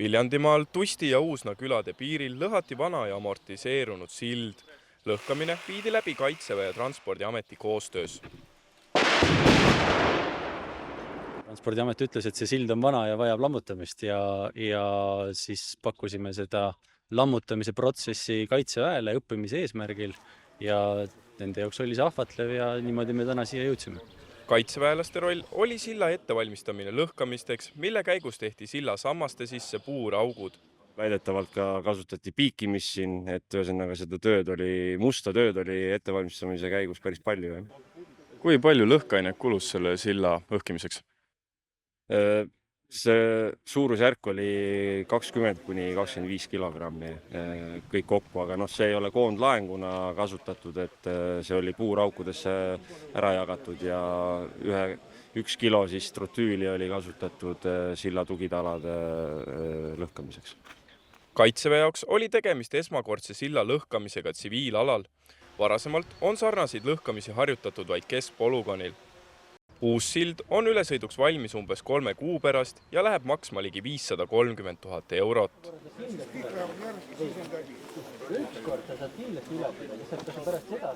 Viljandimaal Tusti ja Uusna külade piiril lõhati vana ja amortiseerunud sild. Lõhkamine viidi läbi Kaitseväe ja Transpordiameti koostöös. Transpordiamet ütles, et see sild on vana ja vajab lammutamist ja siis pakkusime seda lammutamise protsessi Kaitseväele õppimise eesmärgil ja nende jaoks oli see ahvatlev ja niimoodi me täna siia jõudsime. Kaitseväelaste roll oli silla ettevalmistamine lõhkamisteks, mille käigus tehti silla sammaste sisse puuraugud. Väidetavalt ka kasutati piikimist siin, et ühesõnaga seda musta tööd oli ettevalmistamise käigus päris palju. Kui palju lõhkeainet kulus selle silla õhkimiseks? See suurusjärk oli 20 kuni 25 kilogrammi kõik kokku, aga see ei ole koondlaenguna kasutatud, et see oli puuraukudesse ära jagatud ja 1 kilo siis trotüüli oli kasutatud silla tugitalade lõhkamiseks. Kaitseväe jaoks oli tegemist esmakordse silla lõhkamisega tsiviilalal. Varasemalt on sarnaseid lõhkamisi harjutatud vaid keskpolügoonil. Uus sild on ülesõiduks valmis umbes 3 kuu pärast ja läheb maksma ligi 530 000 eurot. Ükskord sa saad kindlasti ületada, lihtsalt kas sa pärast seda